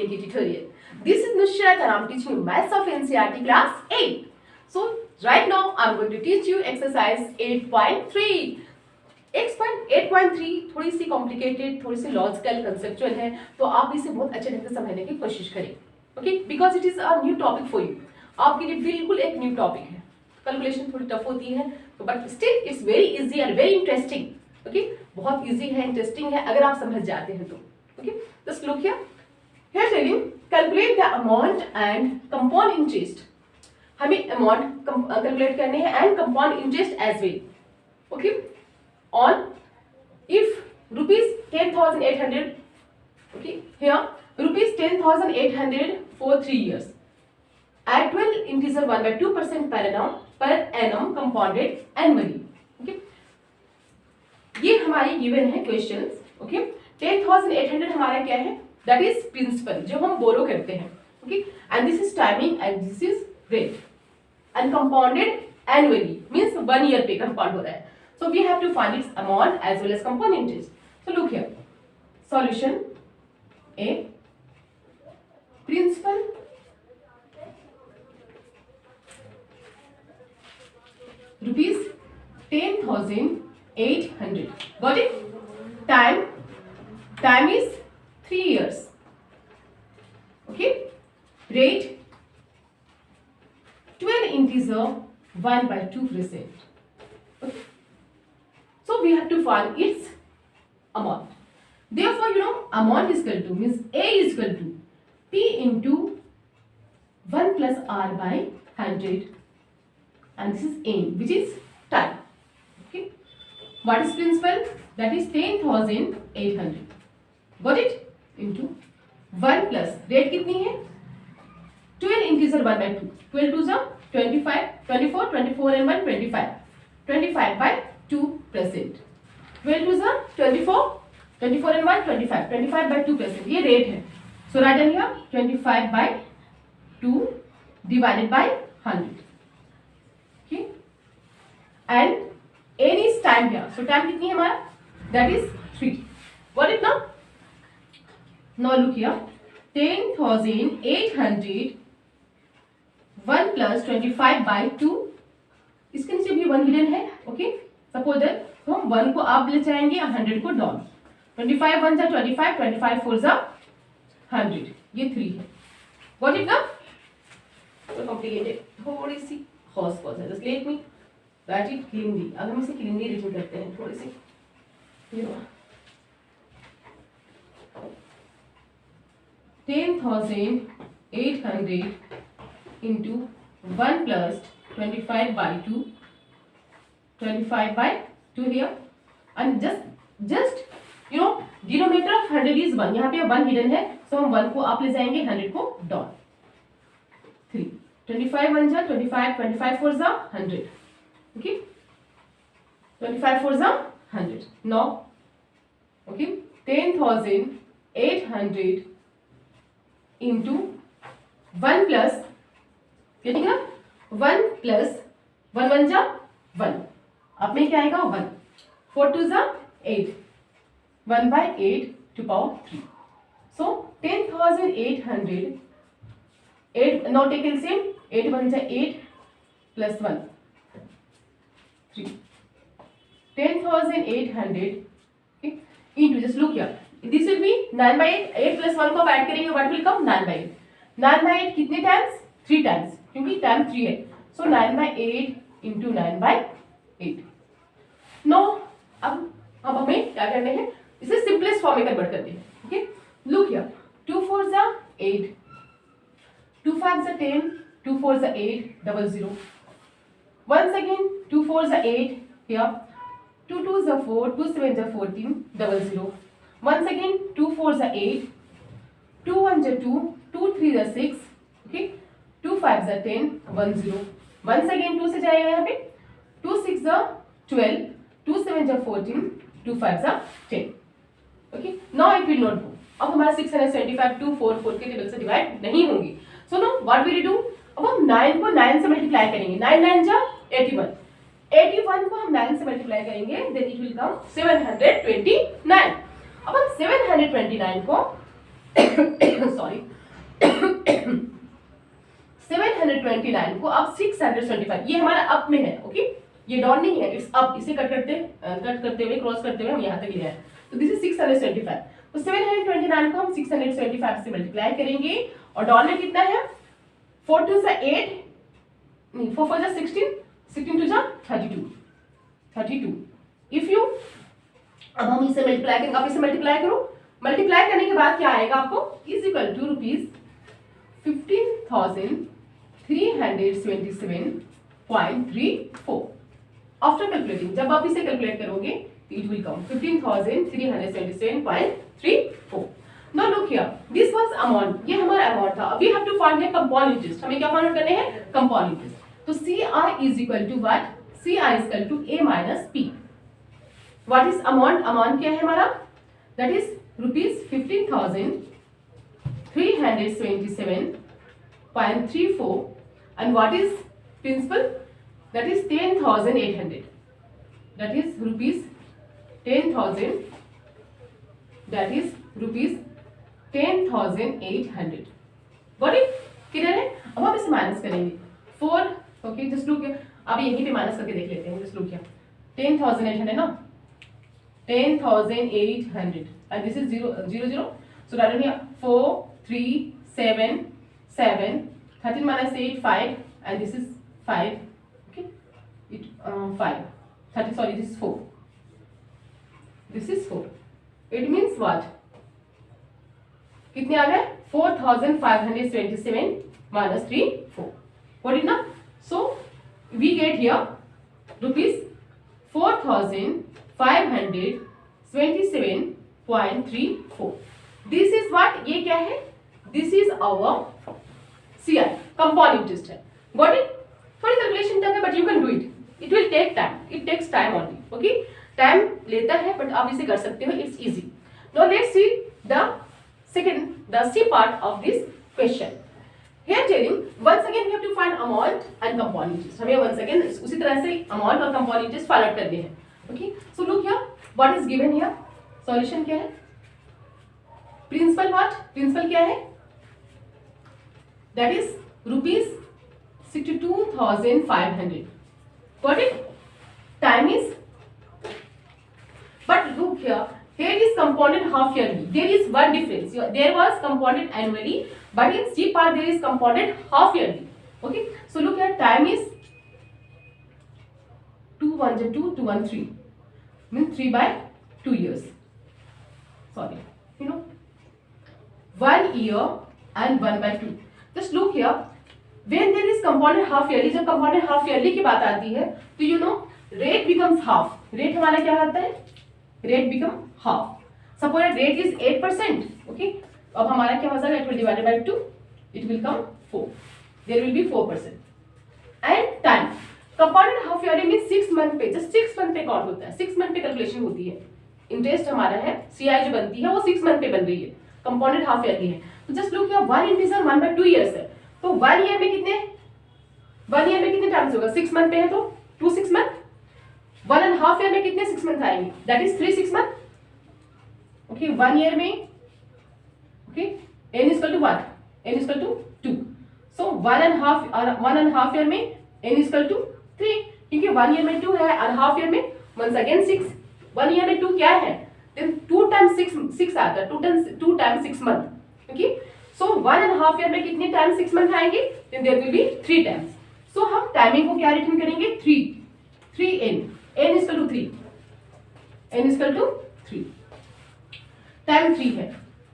NK tutorial. This is Nusrat and I'm teaching you maths of NCERT class 8. So right now I'm going to teach you exercise 8.3. 8.3 थोड़ी सी complicated, थोड़ी सी logical, conceptual है, तो आप इसे बहुत अच्छे ढंग से समझने की कोशिश करें. Okay, because it is a new topic for you. आपके लिए बिल्कुल एक न्यू टॉपिक है. कैलकुलेशन थोड़ी टफ होती है, तो but still it's very easy and very interesting. Okay, बहुत इजी है, इंटरेस्टिंग है अगर आप समझ जाते हैं तो. Okay, just look here. Here telling calculate the amount and compound interest. हमें amount calculate करने हैं and compound interest as well. Okay, on if rupees 10,800. Okay, here rupees 10,800 for 3 years. At 12 integer 1/2% per annum compounded annually. Okay, ये हमारी given है questions. Okay, 10,800 हमारा क्या है? That is principal जो हम बोरो करते हैं. Okay, and this is timing and this is rate. And compounded annually means 1 year पे compound हो रहा है. So we have to find its amount as well as compound interest. So look here. Solution A. Principal rupees 10,800. Got it? Time is 3 years. Okay, rate 12 integer 1/2%. Okay, so we have to find its amount. Therefore, you know, amount is equal to means A is equal to P into 1 plus R by 100, and this is A, which is time. Okay, what is principal? That is 10,800. Got it? Into 1 plus rate कितनी है? 12 integer 1/2. 12 2 25, 24, 24 and 1 25. 25/2%. 12 2 24, 24 and 1 25. 25/2%. ये rate है. So write down here 25/2 divided by 100. Okay. And n is time here. So time कितनी है हमारा? That is 3. Got it now? Now look here, 10,800 1 plus 25/2. इसके नीचे भी 1 हिडन है. ओके, सपोज दैट तो हम 1 को आप ले जाएंगे, 100 को डाउन. 25 1 जा 25, 25 4 जा 100. ये 3 है. गॉट इट ना? तो कॉम्प्लिकेटेड, थोड़ी सी हॉस पॉज है. Just let me right it cleanly. अगर हम इसे क्लीनली रिटर्न करते हैं थोड़ी सी, you know, 10,800 into 1 plus 25/2, 25/2 here, and just you know denominator of 100 is 1. यहाँ पे 1 hidden है, so हम 1 को आप ले जाएंगे, 100 को down. 3 25 1 जा 25, 25 4 जा 100. Okay, 25 4 जा 100. Now okay, 10,800 into 1 plus, ये ठीक है ना, 1 plus 1 1 जा 1, अब में क्या आएगा 1, 4 2 जा 8, 1/8 to power 3. So 10,800, 8 now take LCM, 8 1 जा 8 plus 1 3, 10,800 into, just look here, this will be 9/8. 8 plus 1 को आप ऐड करेंगे, what will come? 9/8. 9/8 कितने टाइम्स? 3 टाइम्स, क्योंकि टाइम 3 है. सो 9/8 into 9/8. नो, अब हमें क्या करने हैं, इसे सिंपलेस्ट फॉर्म में कन्वर्ट करते हैं. ओके, लुक हियर, 2 4 जा 8, 2 5 जा 10, 2 4 जा 8 00. Once again 2 4 जा 8 here, 2 2 जा 4, 2 7 जा 14 00. Once again 2 4 जा 8, 2 1 जा 2, 2 3 जा 6. Okay, 2 5 जा 10 10. Once again 2 से जाएगा यहाँ पे, 2 6 जा 12, 2 7 जा 14, 2 5 जा 10. Okay, now it will not go. अब हमारा 675 2 4 4 के टेबल से डिवाइड नहीं होंगी. So now what will we do? अब हम 9 को 9 से मल्टीप्लाई करेंगे. 9 9 जा 81. 81 को हम 9 से मल्टीप्लाई करेंगे, then it will come 729. अब हम 729 को सॉरी 729 को अब 675, ये हमारा अप में है, ओके, ये डाउन नहीं है, इट्स अप। इसे कट करते हुए क्रॉस करते हुए हम यहाँ तक ले आए, तो दिस इज 675। तो 729 को हम 675 से मल्टीप्लाई करेंगे और डाउन में कितना है, 4 2 से 8, नहीं 4 4 से 16, 16 2 जा 32। इफ यू, अब हम इसे मल्टीप्लाई करेंगे, आप इसे मल्टीप्लाई करो, मल्टीप्लाई करने के बाद क्या आएगा आपको, is equal to rupees 15,327.34। After calculating, जब आप इसे कैलकुलेट करोगे तो it will come 15,327.34। Now look here, this was amount, ये हमारा अमाउंट था। वी हैव टू फाइंड है कंपाउंड इंटरेस्ट, हमें क्या फाइंड करने हैं, कंपाउंड इंटरेस्ट। तो CI is equal to what, CI is equal to A minus P। What is amount, amount क्या है हमारा, that is rupees 15,327.34 and what is principal, that is 10,800, that is rupees 10,000, that is rupees 10,800। got it, clear है। अब हम इसे minus करेंगे 4, okay, just look, अब यहीं पे माइनस करके देख लेते हैं, जस्ट लुक हियर 10,800 ना, 10,800 and this is 0 0 0, so write down here 4 3 7 7, 13 minus 8 5 and this is 5, okay, it 5 30, sorry, this is 4, this is 4, it means what, कितने आ गए, 4,527 minus 3 4, got it ना। So we get here rupees 4,527.34। this is what, ये क्या है, this is our CI, compound interest है। Got it, थोड़ी calculation tough है but you can do it, it will take time, it takes time only, okay, time लेता है but आप इसे कर सकते हो, it's easy. Now let's see the second, the C part of this question. Here telling once again we have to find amount and compound interest, हमें once again उसी तरह से अमाउंट और कंपाउंड इंटरेस्ट फाइंड आउट करने हैं, okay. So look here, what is given here, solution क्या है, principal, what principal क्या है, that is rupees 62,500, got it, time is, but look here, here is compounded half yearly, there is one difference, there was compounded annually but in C part there is compounded half yearly, okay। So look here, time is 2 1 2 2 1 3, means 3 by 2 years, sorry, you know, 1 year and 1 by 2। Just look here, when there is compounded half yearly, जब compounded half yearly की बात आती है तो you know rate becomes half, rate हमारा क्या आता है, rate become half, suppose rate is 8%, okay, अब हमारा क्या हो जाएगा, it will divided by 2, it will come 4, there will be 4%। and time, compounded half yearly means 6 month पे, just 6 month पे काउंट होता है, 6 मंथ पे कैलकुलेशन होती है, इंटरेस्ट हमारा है CI जो बनती है वो 6 मंथ पे बन रही है, कंपाउंडेड हाफ ईयरली है। तो just look here, 1 integer 1 by 2 years है, तो 1 ईयर में कितने, 1 ईयर में कितने टाइम्स होगा, 6 मंथ पे है तो 2 6 मंथ, 1.5 ईयर में कितने 6 मंथ आएंगे, that is 3 6 month, okay. 1 year में, okay, n is equal to what, n is equal to 2, so 1.5 year में n इज इक्वल टू 3, क्योंकि 1 ईयर में 2 है और हाफ ईयर में वंस अगेन 6, 1 ईयर में 2 क्या है, then 2 times 6 आता है, 2 times 6 month, okay, so 1.5 year में कितने टाइम 6 मंथ आएंगे, then there will be 3 times, so हम टाइमिंग को क्या रिटर्न करेंगे, 3n, n is equal to 3, n is equal to 3, time 3 है,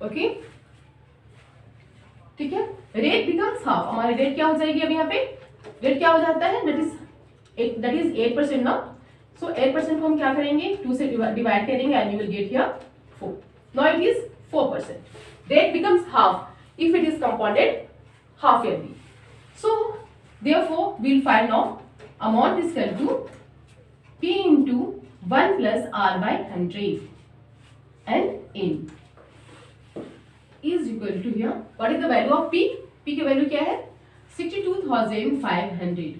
ओके, ठीक है। रेट बिकम्स हाफ, हमारी रेट क्या हो जाएगी, अब यहाँ पे रेट क्या हो जाता है, दैट इज 8% ना, so 8% को हम क्या करेंगे, 2 से डिवाइड करेंगे and you will get here 4, now it is 4%, rate becomes half if it is compounded half yearly, so therefore we will find now amount is equal to P into 1 plus R by 100 and N is equal to here, what is the value of P, P की value क्या है, 62,500,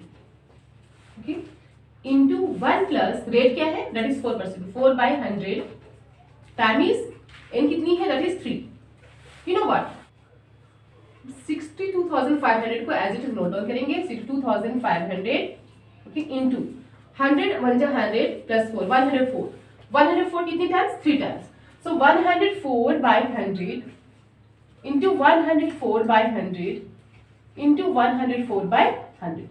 okay, into 1 plus rate क्या है, that is 4%, 4 by 100, time is n कितनी है, that is 3, you know what, 62,500 को as it is note down करेंगे. 62,500 okay into 100 1 जा 100 प्लस 4 104. 104 कितनी times? 3 times. So 104 bye 100 into 104 by 100 into 104 by 100.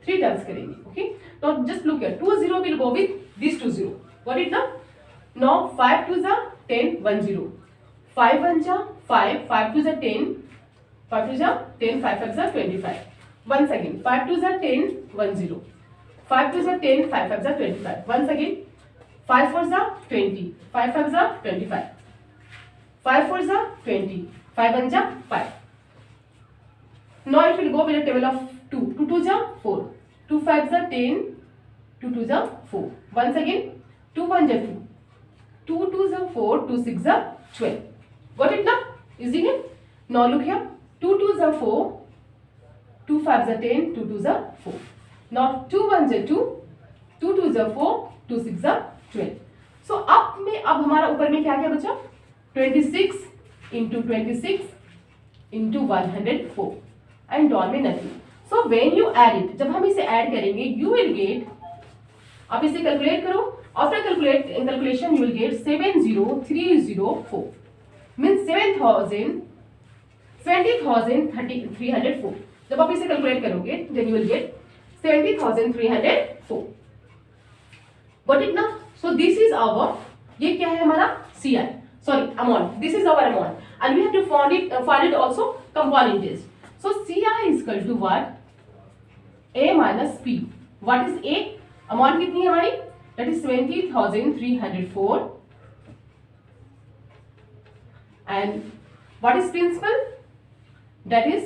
3 times करेंगे. Okay. Now just look here. 2 0 will go with this 2 0. Got it now? Now 5 2 जा 10 1 0. 5 1 जा 5 5 2 जा 10 5 2 जा 10 5 5 जा 25. Once again 5 2 जा 10 1 0. 5 2 जा 10 5 5 जा 25. Once again 5 4 जा 20 5 5 जा 25. 5 4 जा 20 5 1 जा 5. Now it will go with a table of 2. 2 2 जा 4. 2 5 जा 10. 2 2 जा 4. Once again 2 1 जा 2. 2 2 जा 4. 2 6 जा 12. Got it now? Easy game? Now look here. 2 2 जा 4. 2 5 जा 10. 2 2 जा 4. Now 2 1 जा 2. 2 2 जा 4. 2 6 जा 12. So अब हमारा ऊपर में क्या क्या बचा? 26 into 26 into 104 and down में nothing. So when you add it, जब हम इसे ऐड करेंगे you will get, आप इसे कैलकुलेट करो. After calculation you will get 70304 means 20,304. जब आप इसे कैलकुलेट करोगे then you will get 70,304. Got it now? So this is our, ये क्या है हमारा CI, sorry amount. This is our amount and we have to find it also component is. So CI is equal to what? A minus P. What is A? Amount कितनी है हमारी? That is 20,304. And what is principal? That is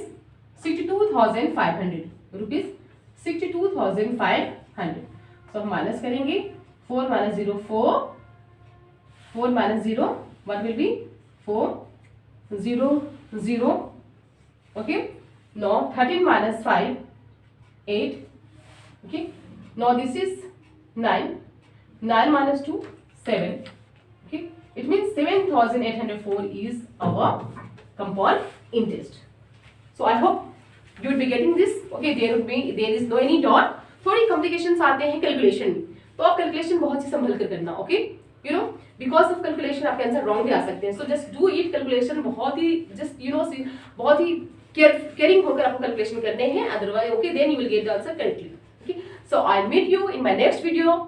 62,500 rupees. 62,500. So हम minus करेंगे. 4 minus 0 4. 4 minus 0. What will be? 4 0 0. Okay. Now 13 minus 5 8. Okay. Now this is 9. 9 minus 2 7. Okay. It means 7,804 is our compound interest. So I hope you will be getting this. Okay. There is no any dot. थोड़ी complications आते हैं calculation में, तो आप calculation बहुत ही संभल कर करना. Okay. You know because of calculation आपके आंसर रॉन्ग भी आ सकते हैं. So just do it. Calculation बहुत ही जस्ट बहुत ही केयरिंग होकर आपको कैलकुलेशन करने हैं. Otherwise okay then you will get the answer correctly. Okay. So I meet you in my next video.